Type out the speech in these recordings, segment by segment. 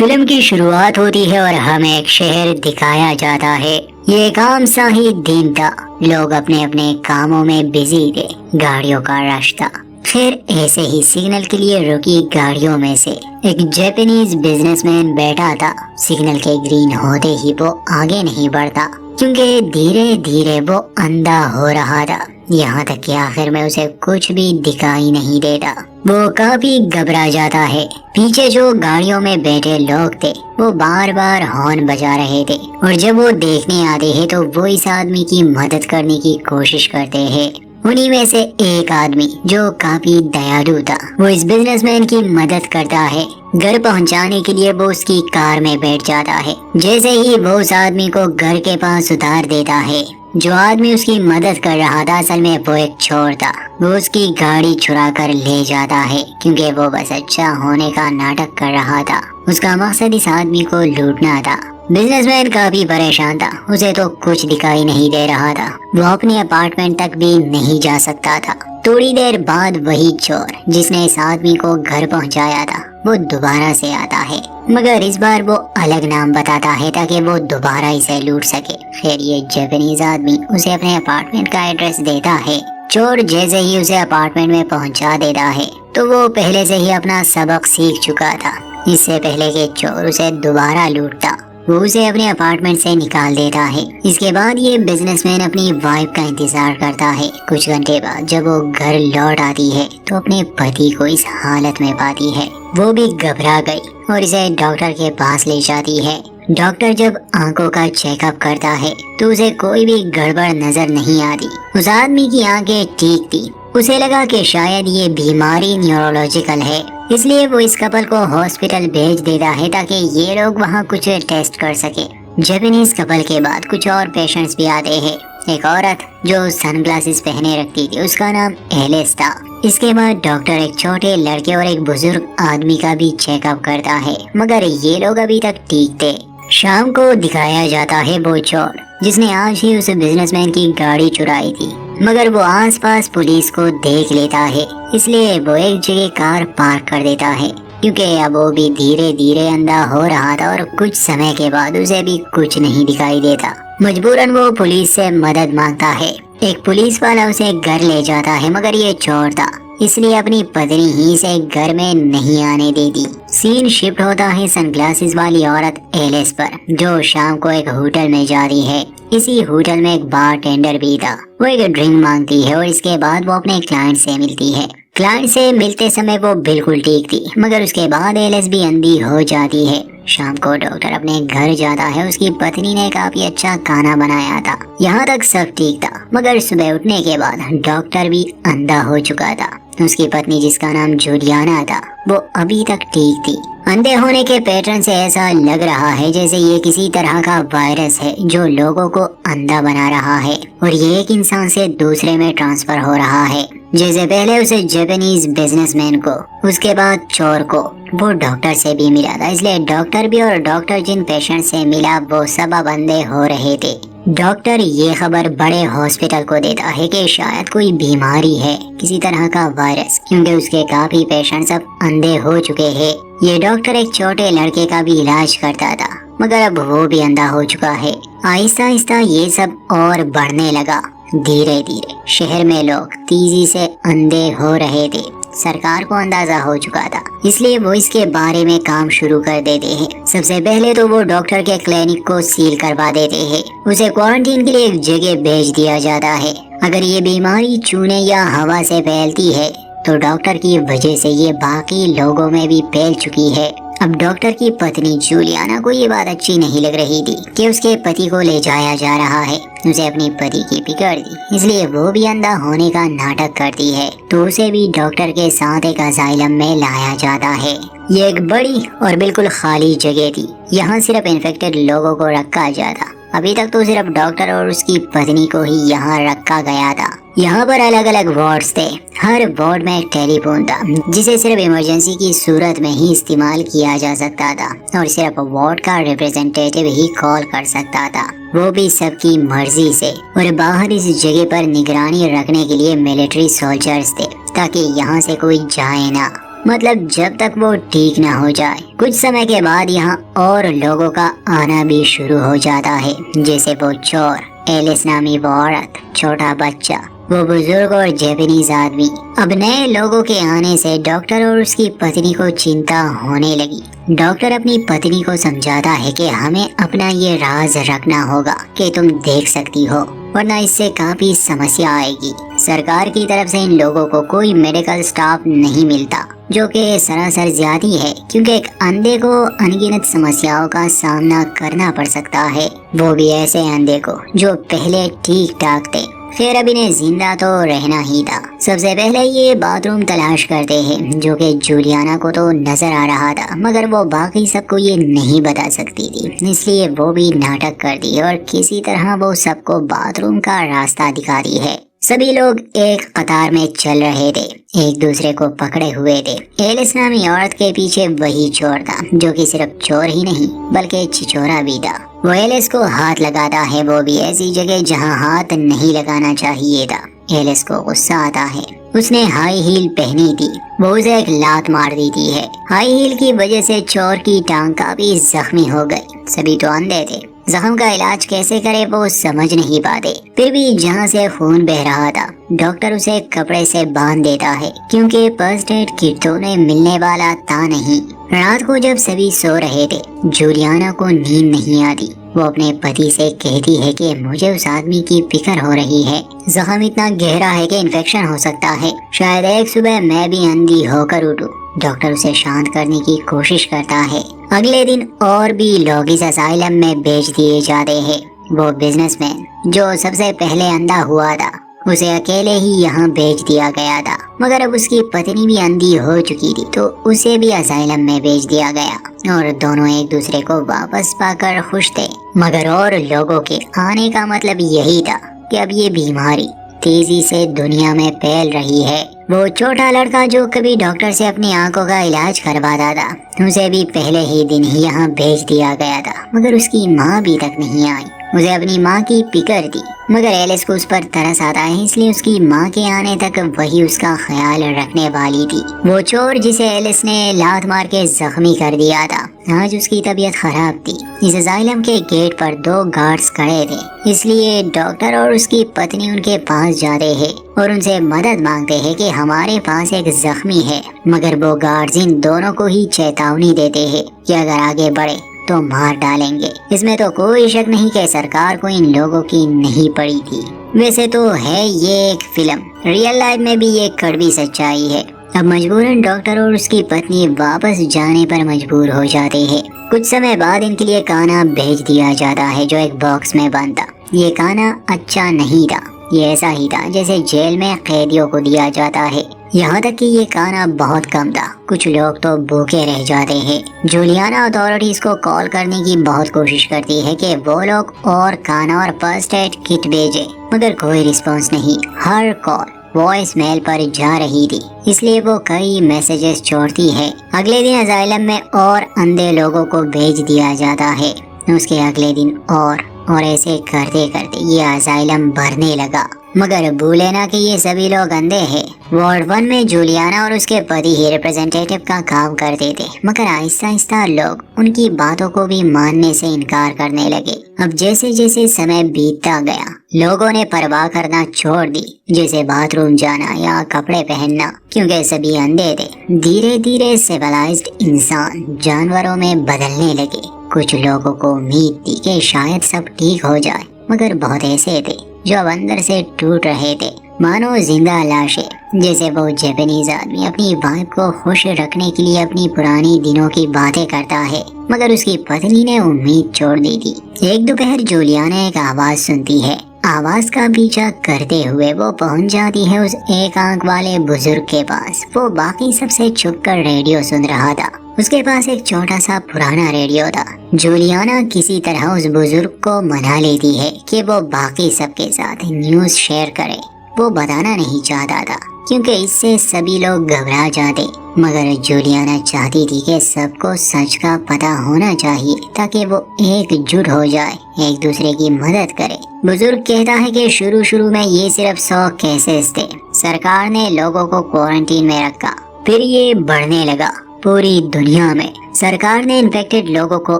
Film کی شروعات ہوتی ہے اور ہمیں ایک شہر دکھایا جاتا ہے۔ یہ ایک عام سا ہی دن تھا، لوگ اپنے اپنے کاموں میں بزی تھے، گاڑیوں کا رش تھا۔ پھر ایسے ہی سگنل کے لیے رکی گاڑیوں میں سے ایک جاپنیز بزنس مین بیٹھا تھا۔ سگنل کے گرین ہوتے ہی وہ آگے نہیں بڑھتا، کیونکہ دھیرے دھیرے وہ اندھا ہو رہا تھا، یہاں تک کہ آخر میں اسے کچھ بھی دکھائی نہیں دیتا۔ وہ کافی گھبرا جاتا ہے۔ پیچھے جو گاڑیوں میں بیٹھے لوگ تھے وہ بار بار ہارن بجا رہے تھے، اور جب وہ دیکھنے آتے ہیں تو وہ اس آدمی کی مدد کرنے کی کوشش کرتے ہیں۔ انہی میں سے ایک آدمی جو کافی دیالو تھا، وہ اس بزنس مین کی مدد کرتا ہے۔ گھر پہنچانے کے لیے وہ اس کی کار میں بیٹھ جاتا ہے۔ جیسے ہی وہ اس آدمی کو گھر کے پاس اتار دیتا ہے، جو آدمی اس کی مدد کر رہا تھا اصل میں وہ ایک چور تھا۔ وہ اس کی گاڑی چرا کر لے جاتا ہے، کیونکہ وہ بس اچھا ہونے کا ناٹک کر رہا تھا۔ اس کا مقصد اس آدمی کو لوٹنا تھا۔ بزنس مین کافی پریشان تھا، اسے تو کچھ دکھائی نہیں دے رہا تھا، وہ اپنے اپارٹمنٹ تک بھی نہیں جا سکتا تھا۔ تھوڑی دیر بعد وہی چور جس نے اس آدمی کو گھر پہنچایا تھا وہ دوبارہ سے آتا ہے، مگر اس بار وہ الگ نام بتاتا ہے تاکہ وہ دوبارہ اسے لوٹ سکے۔ پھر یہ جاپنیز آدمی اسے اپنے اپارٹمنٹ کا ایڈریس دیتا ہے۔ چور جیسے ہی اسے اپارٹمنٹ میں پہنچا دیتا ہے تو وہ پہلے سے ہی اپنا سبق سیکھ چکا تھا۔ اس سے پہلے کہ چور اسے دوبارہ لوٹتا، وہ اسے اپنے اپارٹمنٹ سے نکال دیتا ہے۔ اس کے بعد یہ بزنس مین اپنی وائف کا انتظار کرتا ہے۔ کچھ گھنٹے بعد جب وہ گھر لوٹ آتی ہے تو اپنے پتی کو اس حالت میں پاتی ہے۔ وہ بھی گھبرا گئی اور اسے ڈاکٹر کے پاس لے جاتی ہے۔ ڈاکٹر جب آنکھوں کا چیک اپ کرتا ہے تو اسے کوئی بھی گڑبڑ نظر نہیں آتی۔ اس آدمی کی آنکھیں ٹھیک تھی، اسے لگا کہ شاید یہ بیماری نیورولوجیکل ہے، اس لیے وہ اس کپل کو ہاسپٹل بھیج دیتا ہے تاکہ یہ لوگ وہاں کچھ ٹیسٹ کر سکے۔ جاپنیز کپل کے بعد کچھ اور پیشنٹس بھی آتے ہیں۔ ایک عورت جو سن گلاسز پہنے رکھتی تھی، اس کا نام ایلس تھا۔ اس کے بعد ڈاکٹر ایک چھوٹے لڑکے اور ایک بزرگ آدمی کا بھی چیک اپ کرتا ہے، مگر یہ لوگ ابھی تک ٹھیک تھے۔ شام کو دکھایا جاتا ہے وہ چور جس نے آج ہی اس بزنس مین کی گاڑی چرائی تھی، مگر وہ آس پاس پولیس کو دیکھ لیتا ہے، اس لیے وہ ایک جگہ کار پارک کر دیتا ہے، کیونکہ اب وہ بھی دھیرے دھیرے اندھا ہو رہا تھا اور کچھ سمے کے بعد اسے بھی کچھ نہیں دکھائی دیتا۔ مجبوراً وہ پولیس سے مدد مانگتا ہے۔ ایک پولیس والا اسے گھر لے جاتا ہے، مگر یہ چور تھا، اس لیے اپنی پتنی ہی سے گھر میں نہیں آنے دیتی۔ سین شفٹ ہوتا ہے سن گلاسز والی عورت ایلس پر، جو شام کو ایک ہوٹل میں جاتی ہے۔ اسی ہوٹل میں ایک بار ٹینڈر بھی تھا۔ وہ ایک ڈرنک مانگتی ہے اور اس کے بعد وہ اپنے کلائنٹ سے ملتی ہے۔ کلائنٹ سے ملتے سمے وہ بالکل ٹھیک تھی، مگر اس کے بعد ایلس بھی اندھی ہو جاتی ہے۔ شام کو ڈاکٹر اپنے گھر جاتا ہے، اس کی پتنی نے کافی اچھا کھانا بنایا تھا، یہاں تک سب ٹھیک تھا، مگر صبح اٹھنے کے بعد ڈاکٹر بھی اندھا ہو چکا تھا۔ اس کی پتنی جس کا نام جولیانا تھا وہ ابھی تک ٹھیک تھی۔ اندھے ہونے کے پیٹرن سے ایسا لگ رہا ہے جیسے یہ کسی طرح کا وائرس ہے جو لوگوں کو اندھا بنا رہا ہے، اور یہ ایک انسان سے دوسرے میں ٹرانسفر ہو رہا ہے۔ جیسے پہلے اسے جاپنیز بزنس مین کو، اس کے بعد چور کو، وہ ڈاکٹر سے بھی ملا تھا، اس لیے ڈاکٹر بھی اور ڈاکٹر جن پیشنٹ سے ملا وہ سب اب اندھے ہو رہے تھے۔ ڈاکٹر یہ خبر بڑے ہاسپٹل کو دیتا ہے کہ شاید کوئی بیماری ہے، کسی طرح کا وائرس، کیونکہ اس کے کافی پیشنٹس اب اندھے ہو چکے ہیں۔ یہ ڈاکٹر ایک چھوٹے لڑکے کا بھی علاج کرتا تھا، مگر اب وہ بھی اندھا ہو چکا ہے۔ آہستہ آہستہ یہ سب اور بڑھنے لگا۔ دھیرے دھیرے شہر میں لوگ تیزی سے اندھے ہو رہے تھے۔ سرکار کو اندازہ ہو چکا تھا، اس لیے وہ اس کے بارے میں کام شروع کر دیتے ہیں۔ سب سے پہلے تو وہ ڈاکٹر کے کلینک کو سیل کروا دیتے ہیں، اسے کوارنٹین کے لیے ایک جگہ بھیج دیا جاتا ہے۔ اگر یہ بیماری چونے یا ہوا سے پھیلتی ہے تو ڈاکٹر کی وجہ سے یہ باقی لوگوں میں بھی پھیل چکی ہے۔ اب ڈاکٹر کی پتنی جولیانا کو یہ بات اچھی نہیں لگ رہی تھی کہ اس کے پتی کو لے جایا جا رہا ہے، اسے اپنی پتی کی فکر تھی، اس لیے وہ بھی اندھا ہونے کا ناٹک کرتی ہے، تو اسے بھی ڈاکٹر کے ساتھ ایک اسائلم میں لایا جاتا ہے۔ یہ ایک بڑی اور بالکل خالی جگہ تھی، یہاں صرف انفیکٹڈ لوگوں کو رکھا جاتا۔ ابھی تک تو صرف ڈاکٹر اور اس کی پتنی کو ہی یہاں رکھا گیا تھا۔ یہاں پر الگ الگ وارڈز تھے، ہر وارڈ میں ایک ٹیلی فون تھا جسے صرف ایمرجنسی کی صورت میں ہی استعمال کیا جا سکتا تھا، اور صرف وارڈ کا ریپرزینٹیٹیو ہی کال کر سکتا تھا، وہ بھی سب کی مرضی سے۔ اور باہر اس جگہ پر نگرانی رکھنے کے لیے ملٹری سولجرز تھے تاکہ یہاں سے کوئی جائے نہ۔ मतलब जब तक वो ठीक ना हो जाए। कुछ समय के बाद यहाँ और लोगों का आना भी शुरू हो जाता है, जैसे वो चोर, एलिस नामी वो औरत, छोटा बच्चा, वो बुजुर्ग और जापानीज आदमी। अब नए लोगों के आने से डॉक्टर और उसकी पत्नी को चिंता होने लगी। डॉक्टर अपनी पत्नी को समझाता है कि हमें अपना ये राज रखना होगा कि तुम देख सकती हो, वरना इससे काफी समस्या आएगी। सरकार की तरफ से इन लोगों को कोई मेडिकल स्टाफ नहीं मिलता, जो कि सरासर ज्यादा है, क्योंकि एक अंधे को अनगिनत समस्याओं का सामना करना पड़ सकता है, वो भी ऐसे अंधे को जो पहले ठीक ठाक थे। खैर अब इन्हें जिंदा तो रहना ही था। सबसे पहले ये बाथरूम तलाश करते हैं, जो कि जूलियाना को तो नजर आ रहा था, मगर वो बाकी सबको ये नहीं बता सकती थी, इसलिए वो भी नाटक करती और किसी तरह वो सबको बाथरूम का रास्ता दिखाती है। सभी लोग एक कतार में चल रहे थे, एक दूसरे को पकड़े हुए थे। एलिस नामी औरत के पीछे वही चोर था, जो कि सिर्फ चोर ही नहीं बल्कि छिछोरा भी था। वो एलिस को हाथ लगाता है, वो भी ऐसी जगह जहां हाथ नहीं लगाना चाहिए था। एलिस को गुस्सा आता है। उसने हाई हील पहनी थी, वो उसे एक लात मार देती है। हाई हील की वजह से चोर की टांग काफी जख्मी हो गई। सभी तो अंधे थे, जख्म का इलाज कैसे करे वो समझ नहीं पाते। फिर भी जहाँ से खून बह रहा था, डॉक्टर उसे कपड़े से बांध देता है, क्योंकि फर्स्ट एड किट तो उन्हें मिलने वाला था नहीं। रात को जब सभी सो रहे थे, जूलियाना को नींद नहीं आती। वो अपने पति से कहती है कि मुझे उस आदमी की फिक्र हो रही है। जख्म इतना गहरा है कि इन्फेक्शन हो सकता है, शायद एक सुबह मैं भी अंधी होकर उठूं। डॉक्टर उसे शांत करने की कोशिश करता है। अगले दिन और भी लोग इस असाइलम में भेज दिए जाते हैं। वो बिजनेसमैन जो सबसे पहले अंधा हुआ था, उसे अकेले ही यहाँ भेज दिया गया था, मगर अब उसकी पत्नी भी अंधी हो चुकी थी, तो उसे भी असाइलम में भेज दिया गया और दोनों एक दूसरे को वापस पाकर खुश थे। मगर और लोगों के आने का मतलब यही था कि अब ये बीमारी तेजी से दुनिया में फैल रही है। वो छोटा लड़का जो कभी डॉक्टर से अपनी आंखों का इलाज करवाता था, उसे भी पहले ही दिन ही यहाँ भेज दिया गया था, मगर उसकी माँ अभी तक नहीं आई। उसे अपनी माँ की फिक्र थी, मगर एलिस को उस पर तरस आता है, इसलिए उसकी माँ के आने तक वही उसका ख्याल रखने वाली थी। वो चोर जिसे एलिस ने लात मार के जख्मी कर दिया था, आज उसकी तबीयत खराब थी। इस असाइलम के गेट पर 2 गार्ड्स खड़े थे, इसलिए डॉक्टर और उसकी पत्नी उनके पास जाते हैं और उनसे मदद मांगते हैं कि हमारे पास एक जख्मी है। मगर वो गार्ड्स इन दोनों को ही चेतावनी देते हैं कि अगर आगे बढ़े तो मार डालेंगे। इसमें तो कोई शक नहीं कि सरकार को इन लोगों की नहीं पड़ी थी। वैसे तो है ये एक फिल्म, रियल लाइफ में भी ये कड़वी सच्चाई है। अब मजबूरन डॉक्टर और उसकी पत्नी वापस जाने पर मजबूर हो जाते हैं। कुछ समय बाद इनके लिए खाना भेज दिया जाता है, जो एक बॉक्स में बंद था। ये खाना अच्छा नहीं था, ये ऐसा ही था जैसे जेल में कैदियों को दिया जाता है। यहाँ तक कि ये खाना बहुत कम था, कुछ लोग तो भूखे रह जाते हैं। जूलियाना अथॉरिटीज को कॉल करने की बहुत कोशिश करती है कि वो लोग और खाना और फर्स्ट एड किट भेजे, मगर कोई रिस्पॉन्स नहीं। हर कॉल वॉइस मेल पर जा रही थी, इसलिए वो कई मैसेजेस छोड़ती है। अगले दिन असाइलम में और अंधे लोगों को भेज दिया जाता है, उसके अगले दिन और ऐसे करते करते ये असाइलम भरने लगा। मगर भूले ना कि ये सभी लोग अंधे हैं। वार्ड 1 में जूलियाना और उसके पति ही रिप्रेजेंटेटिव का काम करते थे, मगर आहिस्ता आहिस्ता लोग उनकी बातों को भी मानने से इनकार करने लगे। अब जैसे जैसे समय बीतता गया, लोगों ने परवाह करना छोड़ दी, जैसे बाथरूम जाना या कपड़े पहनना, क्योंकि सभी अंधे थे। धीरे धीरे सिविलाइज्ड इंसान जानवरों में बदलने लगे। कुछ लोगों को उम्मीद थी कि शायद सब ठीक हो जाए, मगर बहुत ऐसे थे जो अब अंदर से टूट रहे थे, मानो जिंदा लाशें। जैसे वो जापानीज आदमी अपनी वाइफ को खुश रखने के लिए अपनी पुरानी दिनों की बातें करता है, मगर उसकी पत्नी ने उम्मीद छोड़ दी थी। एक दोपहर जूलियाना एक आवाज सुनती है। आवाज का पीछा करते हुए वो पहुंच जाती है उस एक आंख वाले बुजुर्ग के पास। वो बाकी सबसे छुपकर रेडियो सुन रहा था। उसके पास एक छोटा सा पुराना रेडियो था। जूलियाना किसी तरह उस बुजुर्ग को मना लेती है कि वो बाकी सबके साथ न्यूज़ शेयर करे। वो बताना नहीं चाहता था, क्योंकि इससे सभी लोग घबरा जाते, मगर जूलियाना चाहती थी कि सबको सच का पता होना चाहिए, ताकि वो एकजुट हो जाए, एक दूसरे की मदद करे। बुजुर्ग कहता है कि शुरू में ये सिर्फ 100 केसेस थे। सरकार ने लोगों को क्वारंटीन में रखा फिर ये बढ़ने लगा। पूरी दुनिया में सरकार ने इन्फेक्टेड लोगों को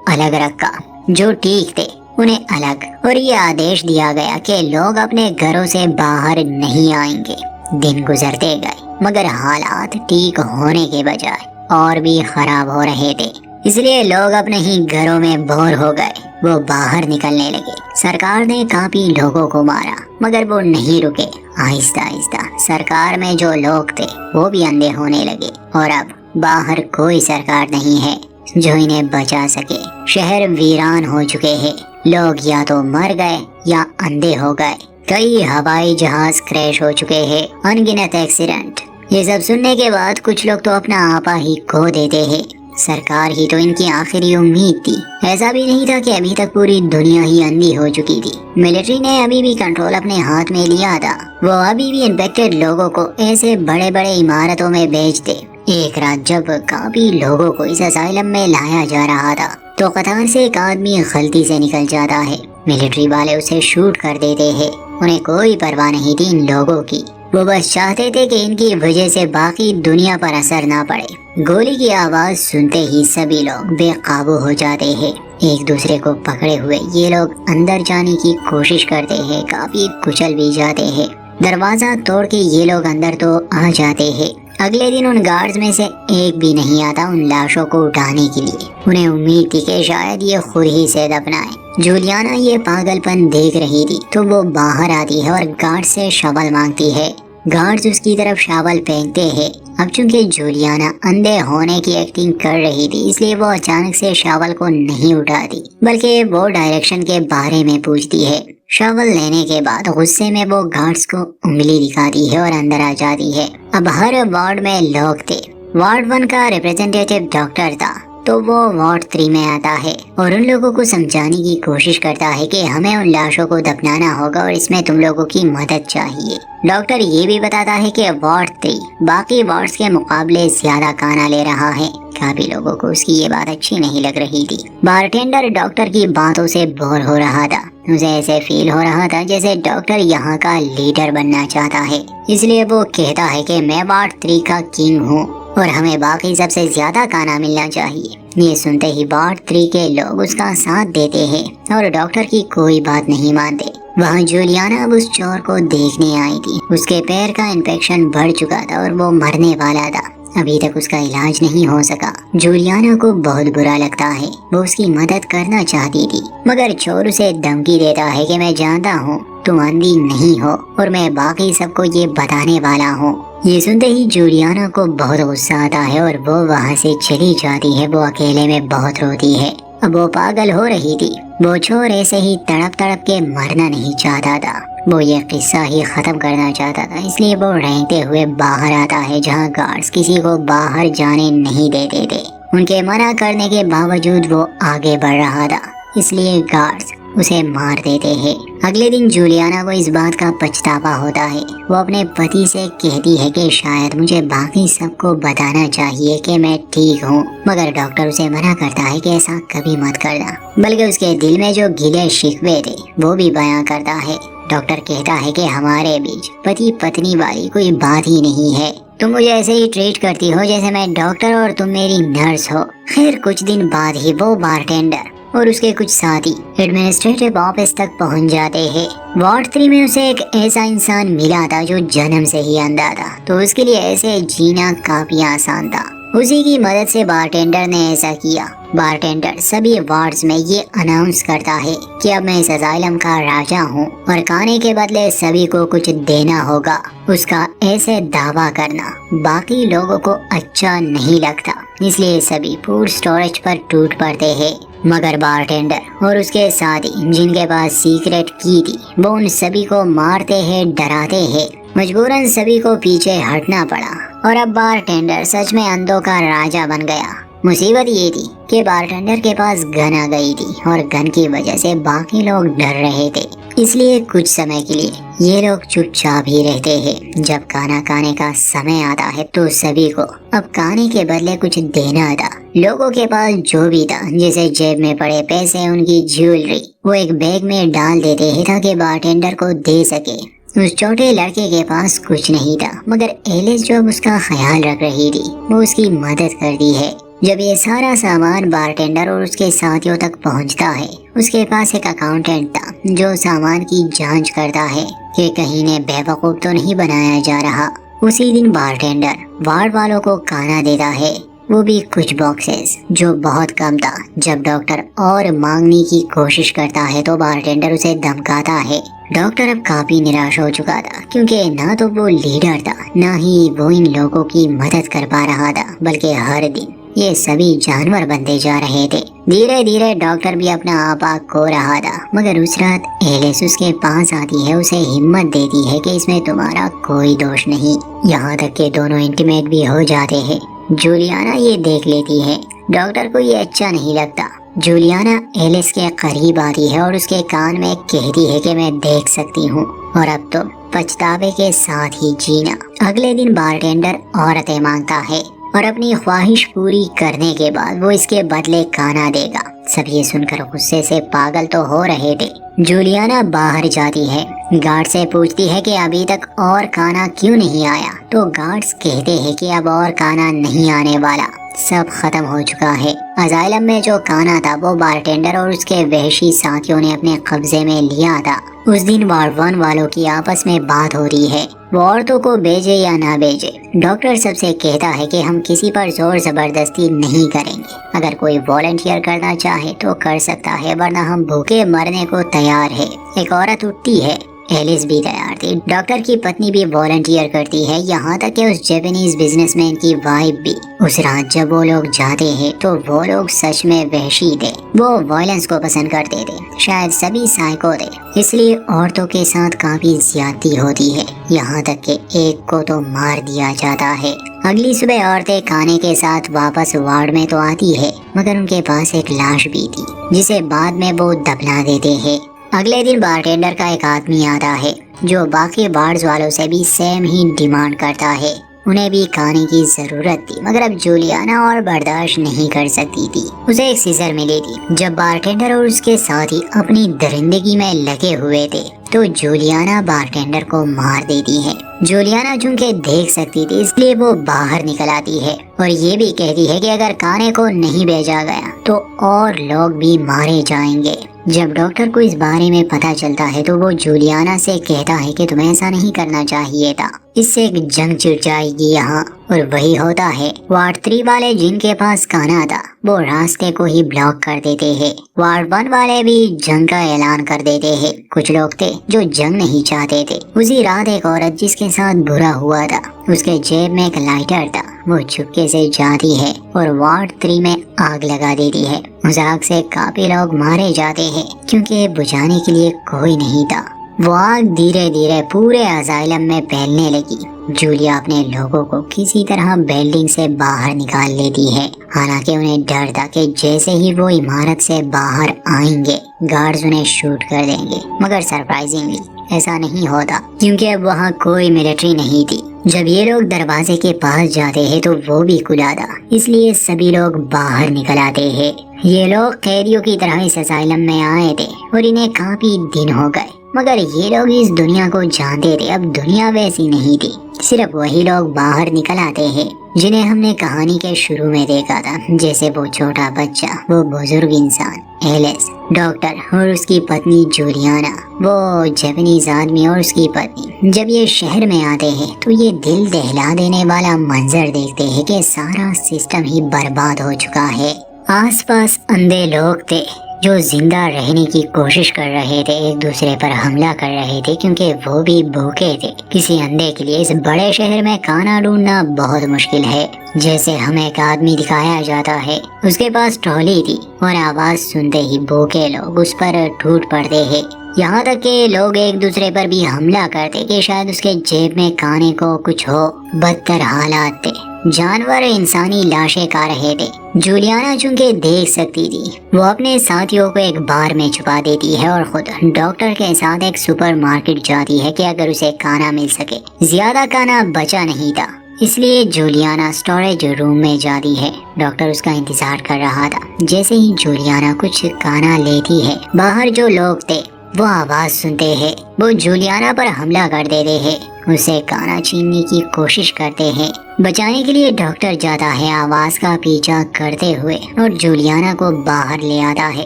अलग रखा, जो ठीक थे उन्हें अलग, और ये आदेश दिया गया कि लोग अपने घरों से बाहर नहीं आएंगे। दिन गुजरते गए मगर हालात ठीक होने के बजाय और भी खराब हो रहे थे। इसलिए लोग अपने ही घरों में बोर हो गए, वो बाहर निकलने लगे। सरकार ने काफी लोगों को मारा मगर वो नहीं रुके। आहिस्ता आहिस्ता सरकार में जो लोग थे वो भी अंधे होने लगे, और अब बाहर कोई सरकार नहीं है जो इन्हें बचा सके। शहर वीरान हो चुके हैं, लोग या तो मर गए या अंधे हो गए। कई हवाई जहाज क्रैश हो चुके हैं, अनगिनत एक्सीडेंट। ये सब सुनने के बाद कुछ लोग तो अपना आपा ही खो देते हैं। सरकार ही तो इनकी आखिरी उम्मीद थी। ऐसा भी नहीं था कि अभी तक पूरी दुनिया ही अंधी हो चुकी थी। मिलिट्री ने अभी भी कंट्रोल अपने हाथ में लिया था। वो अभी भी इन्फेक्टेड लोगों को ऐसे बड़े बड़े इमारतों में भेजते। एक रात जब काफी लोगों को इस असाइलम में लाया जा रहा था तो कतार से एक आदमी गलती से निकल जाता है। मिलिट्री वाले उसे शूट कर देते हैं। उन्हें कोई परवाह नहीं थी इन लोगों की। वो बस चाहते थे कि इनकी वजह से बाकी दुनिया पर असर ना पड़े। गोली की आवाज सुनते ही सभी लोग बेकाबू हो जाते हैं। एक दूसरे को पकड़े हुए ये लोग अंदर जाने की कोशिश करते हैं, काफी कुचल भी जाते हैं। दरवाजा तोड़ के ये लोग अंदर तो आ जाते हैं। अगले दिन उन गार्ड्स में से एक भी नहीं आता उन लाशों को उठाने के लिए। उन्हें उम्मीद थी कि शायद ये खुद ही से दफनाए। जूलियाना ये पागलपन देख रही थी तो वो बाहर आती है और गार्ड से शवल मांगती है। गार्ड्स उसकी तरफ शावल फेंकते हैं। अब चूंकि जूलियाना अंधे होने की एक्टिंग कर रही थी इसलिए वो अचानक से शावल को नहीं उठाती, बल्कि वो डायरेक्शन के बारे में पूछती है। शावल लेने के बाद गुस्से में वो गार्ड्स को उंगली दिखाती है और अंदर आ जाती है। अब हर वार्ड में लोग थे। वार्ड 1 का रिप्रेजेंटेटिव डॉक्टर था तो वो वार्ड 3 में आता है और उन लोगों को समझाने की कोशिश करता है कि हमें उन लाशों को दफनाना होगा और इसमें तुम लोगों की मदद चाहिए। डॉक्टर ये भी बताता है कि वार्ड 3 बाकी वार्ड्स के मुकाबले ज्यादा खाना ले रहा है। काफी लोगों को उसकी ये बात अच्छी नहीं लग रही थी। बारटेंडर डॉक्टर की बातों से बोर हो रहा था। उसे ऐसे फील हो रहा था जैसे डॉक्टर यहाँ का लीडर बनना चाहता है। इसलिए वो कहता है कि मैं वार्ड 3 का किंग हूँ और हमें बाकी सबसे ज्यादा खाना मिलना चाहिए। ये सुनते ही वार्ड 3 के लोग उसका साथ देते हैं और डॉक्टर की कोई बात नहीं मानते। वहाँ जूलियाना अब उस चोर को देखने आई थी। उसके पैर का इन्फेक्शन बढ़ चुका था और वो मरने वाला था। अभी तक उसका इलाज नहीं हो सका। जूलियाना को बहुत बुरा लगता है। वो उसकी मदद करना चाहती थी मगर चोर उसे धमकी देता है कि मैं जानता हूँ तुम अंधी नहीं हो और मैं बाकी सबको ये बताने वाला हूँ। ये सुनते ही जूलियाना को बहुत गुस्सा आता है और वो वहाँ से चली जाती है। वो अकेले में बहुत रोती है। अब वो पागल हो रही थी। वो चोर ऐसे ही तड़प तड़प के मरना नहीं चाहता था। वो ये किस्सा ही खत्म करना चाहता था। इसलिए वो रेंगते हुए बाहर आता है जहाँ गार्ड्स किसी को बाहर जाने नहीं देते थे। उनके मना करने के बावजूद वो आगे बढ़ रहा था, इसलिए गार्ड्स उसे मार देते हैं। अगले दिन जूलियाना को इस बात का पछतावा होता है। वो अपने पति से कहती है कि शायद मुझे बाकी सबको बताना चाहिए कि मैं ठीक हूँ, मगर डॉक्टर उसे मना करता है कि ऐसा कभी मत करना, बल्कि उसके दिल में जो गिले शिकवे थे वो भी बयां करता है। डॉक्टर कहता है कि हमारे बीच पति पत्नी वाली कोई बात ही नहीं है। तुम मुझे ऐसे ही ट्रीट करती हो जैसे मैं डॉक्टर और तुम मेरी नर्स हो। खैर कुछ दिन बाद ही वो बारटेंडर और उसके कुछ साथी एडमिनिस्ट्रेटिव ऑफिस तक पहुंच जाते हैं। वार्ड 3 में उसे एक ऐसा इंसान मिला था जो जन्म से ही अंधा था, तो उसके लिए ऐसे जीना काफी आसान था। उसी की मदद से बारटेंडर ने ऐसा किया। बारटेंडर सभी वार्ड्स में ये अनाउंस करता है कि अब मैं इस असाइलम का राजा हूँ और खाने के बदले सभी को कुछ देना होगा। उसका ऐसे दावा करना बाकी लोगों को अच्छा नहीं लगता, इसलिए सभी फूड स्टोरेज पर टूट पड़ते हैं। मगर बारटेंडर और उसके साथी जिनके पास सीक्रेट की थी वो उन सभी को मारते हैं, डराते हैं। मजबूरन सभी को पीछे हटना पड़ा और अब बारटेंडर सच में अंधों का राजा बन गया। मुसीबत ये थी कि बारटेंडर के पास गन आ गई थी और गन की वजह से बाकी लोग डर रहे थे, इसलिए कुछ समय के लिए ये लोग चुपचाप ही रहते हैं। जब खाना खाने का समय आता है तो सभी को अब खाने के बदले कुछ देना था। लोगों के पास जो भी था, जैसे जेब में पड़े पैसे, उनकी ज्वेलरी, वो एक बैग में डाल देते हैं ताकि बारटेंडर को दे सके। उस छोटे लड़के के पास कुछ नहीं था, मगर एलिस जो अब उसका ख्याल रख रही थी वो उसकी मदद करती है। जब ये सारा सामान बारटेंडर और उसके साथियों तक पहुंचता है, उसके पास एक अकाउंटेंट था जो सामान की जांच करता है कि कहीं ने बेवकूफ तो नहीं बनाया जा रहा। उसी दिन बारटेंडर वार्ड वालों को खाना देता है, वो भी कुछ बॉक्सेस, जो बहुत कम था। जब डॉक्टर और मांगने की कोशिश करता है तो बारटेंडर उसे धमकाता है। डॉक्टर अब काफी निराश हो चुका था, क्योंकि ना तो वो लीडर था, ना ही वो इन लोगों की मदद कर पा रहा था, बल्कि हर दिन ये सभी जानवर बनते जा रहे थे। धीरे धीरे डॉक्टर भी अपना आपा खो रहा था, मगर उस रात एलिस उसके पास आती है, उसे हिम्मत देती है कि इसमें तुम्हारा कोई दोष नहीं। यहाँ तक के दोनों इंटीमेट भी हो जाते हैं। जूलियाना ये देख लेती है, डॉक्टर को ये अच्छा नहीं लगता। जूलियाना एलिस के करीब आती है और उसके कान में कहती है कि मैं देख सकती हूँ, और अब तो पछतावे के साथ ही जीना। अगले दिन बारटेंडर औरतें मांगता है और अपनी ख्वाहिश पूरी करने के बाद वो इसके बदले खाना देगा। सब ये सुनकर गुस्से से पागल तो हो रहे थे। जूलियाना बाहर जाती है, गार्ड से पूछती है कि अभी तक और खाना क्यों नहीं आया, तो गार्ड्स कहते हैं कि अब और खाना नहीं आने वाला, सब खत्म हो चुका है। अजाइलम में जो खाना था वो बारटेंडर और उसके वहशी साथियों ने अपने कब्जे में लिया था। उस दिन वार्ड 1 वालों की आपस में बात हो रही है, वो औरतों को भेजे या ना भेजे। डॉक्टर सबसे कहता है कि हम किसी पर जोर जबरदस्ती नहीं करेंगे, अगर कोई वॉलंटियर करना चाहे तो कर सकता है, वरना हम भूखे मरने को तैयार है। एक औरत उठती है, एलिस भी तैयार थी। डॉक्टर की पत्नी भी वॉलंटियर करती है, यहाँ तक कि उस जापानीज बिजनेसमैन की वाइफ भी। उस रात जब वो लोग जाते हैं तो वो लोग सच में वहशी थे, वो वायलेंस को पसंद करते थे, शायद सभी साइको थे, इसलिए औरतों के साथ काफी ज्यादती होती है, यहाँ तक कि एक को तो मार दिया जाता है। अगली सुबह औरतें खाने के साथ वापस वार्ड में तो आती है, मगर उनके पास एक लाश भी थी, जिसे बाद में वो दफना देते हैं। अगले दिन बारटेंडर का एक आदमी आता है, जो बाकी वार्ड्स वालों से भी सेम ही डिमांड करता है। उन्हें भी खाने की जरूरत थी, मगर अब जूलियाना और बर्दाश्त नहीं कर सकती थी। उसे एक सीजर मिली थी। जब बारटेंडर और उसके साथी अपनी दरिंदगी में लगे हुए थे तो जूलियाना बारटेंडर को मार देती है। जूलियाना चूंकि देख सकती थी, इसलिए वो बाहर निकल आती है और ये भी कहती है कि अगर खाने को नहीं भेजा गया तो और लोग भी मारे जाएंगे। जब डॉक्टर को इस बारे में पता चलता है तो वो जूलियाना से कहता है कि तुम्हें ऐसा नहीं करना चाहिए था, इससे एक जंग छिड़ जाएगी यहाँ। और वही होता है। वार्ड 3 वाले जिनके पास खाना था वो रास्ते को ही ब्लॉक कर देते हैं। वार्ड 1 वाले भी जंग का ऐलान कर देते हैं। कुछ लोग थे जो जंग नहीं चाहते थे। उसी रात एक औरत जिसके साथ बुरा हुआ था, उसके जेब में एक लाइटर था, वो चुपके से जाती है और वार्ड 3 में आग लगा देती है। उस आग से काफी लोग मारे जाते हैं क्योंकि बुझाने के लिए कोई नहीं था। वो आग धीरे धीरे पूरे अजाइलम में फैलने लगी। जूलिया अपने लोगों को किसी तरह बिल्डिंग से बाहर निकाल लेती है। हालांकि उन्हें डर था कि जैसे ही वो इमारत से बाहर आएंगे गार्ड्स उन्हें शूट कर देंगे, मगर सरप्राइजिंगली ऐसा नहीं होता क्योंकि अब वहाँ कोई मिलिट्री नहीं थी। जब ये लोग दरवाजे के पास जाते हैं तो वो भी खुला था, इसलिए सभी लोग बाहर निकल आते हैं। ये लोग कैदियों की तरह इस असाइलम में आए थे और इन्हें काफी दिन हो गए, मगर ये लोग इस दुनिया को जानते थे। अब दुनिया वैसी नहीं थी, सिर्फ वही लोग बाहर निकल आते हैं जिन्हें हमने कहानी के शुरू में देखा था, जैसे वो छोटा बच्चा, वो बुजुर्ग इंसान एलिस, डॉक्टर और उसकी पत्नी जूलियाना, वो जापानीज आदमी और उसकी पत्नी। जब ये शहर में आते हैं तो ये दिल दहला देने वाला मंजर देखते हैं कि सारा सिस्टम ही बर्बाद हो चुका है। आसपास अंधे लोग थे जो जिंदा रहने की कोशिश कर रहे थे, एक दूसरे पर हमला कर रहे थे क्योंकि वो भी भूखे थे। किसी अंधे के लिए इस बड़े शहर में खाना ढूंढना बहुत मुश्किल है। जैसे हमें एक आदमी दिखाया जाता है, उसके पास ट्रॉली थी और आवाज सुनते ही भूखे लोग उस पर टूट पड़ते हैं। यहाँ तक के लोग एक दूसरे पर भी हमला करते कि शायद उसके जेब में खाने को कुछ हो। बदतर हालात थे, जानवर इंसानी लाशें खा रहे थे। जूलियाना चूंकि देख सकती थी, वो अपने साथियों को एक बार में छुपा देती है और खुद डॉक्टर के साथ एक सुपरमार्केट जाती है कि अगर उसे खाना मिल सके। ज्यादा खाना बचा नहीं था, इसलिए जूलियाना स्टोरेज रूम में जाती है। डॉक्टर उसका इंतजार कर रहा था। जैसे ही जूलियाना कुछ खाना लेती है, बाहर जो लोग थे वो आवाज सुनते हैं। वो जूलियाना पर हमला कर देते हैं, उसे काना छीनने की कोशिश करते हैं। बचाने के लिए डॉक्टर जाता है आवाज का पीछा करते हुए और जूलियाना को बाहर ले आता है।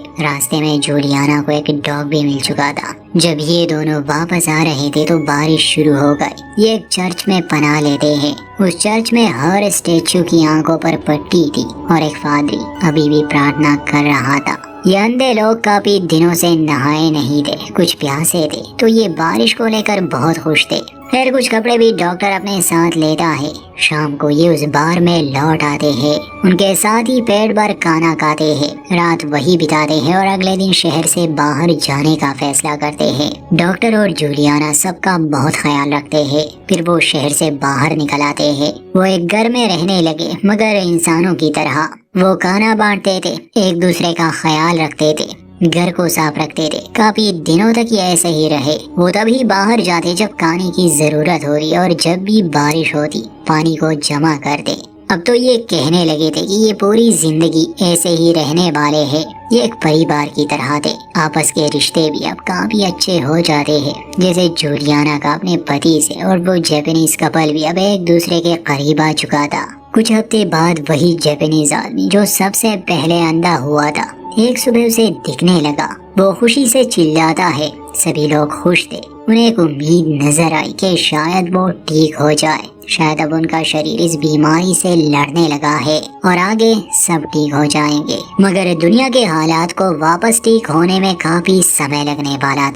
रास्ते में जूलियाना को एक डॉग भी मिल चुका था। जब ये दोनों वापस आ रहे थे तो बारिश शुरू हो गई। ये एक चर्च में पनाह लेते हैं। उस चर्च में हर स्टेचू की आंखों पर पट्टी थी और एक पादरी अभी भी प्रार्थना कर रहा था। ये अंधे लोग काफी दिनों से नहाए नहीं थे, कुछ प्यासे थे, तो ये बारिश को लेकर बहुत खुश थे। फिर कुछ कपड़े भी डॉक्टर अपने साथ लेता है। शाम को ये उस बार में लौट आते हैं। उनके साथ ही पेट भर खाना खाते हैं, रात वही बिताते हैं और अगले दिन शहर से बाहर जाने का फैसला करते हैं। डॉक्टर और जूलियाना सबका बहुत ख्याल रखते हैं। फिर वो शहर से बाहर निकल आते हैं। वो एक घर में रहने लगे, मगर इंसानों की तरह। वो खाना बांटते थे, एक दूसरे का ख्याल रखते थे, घर को साफ रखते थे। काफी दिनों तक ये ऐसे ही रहे। वो तभी बाहर जाते जब खाने की जरूरत होती और जब भी बारिश होती पानी को जमा कर दे। अब तो ये कहने लगे थे कि ये पूरी जिंदगी ऐसे ही रहने वाले हैं। ये एक परिवार की तरह थे। आपस के रिश्ते भी अब काफी अच्छे हो जाते हैं, जैसे जूलियाना का अपने पति से, और वो जापानीज कपल भी अब एक दूसरे के करीब आ चुका था। कुछ हफ्ते बाद वही जापानीज आदमी जो सबसे पहले अंधा हुआ था एक सुबह उसे दिखने लगा। वो खुशी से चिल्लाता है। सभी लोग खुश थे। उन्हें एक उम्मीद नजर आई कि शायद वो ठीक हो जाए। शायद अब उनका शरीर इस बीमारी से लड़ने लगा है और आगे सब ठीक हो जाएंगे। मगर दुनिया के हालात को वापस ठीक होने में काफी समय लगने वाला था।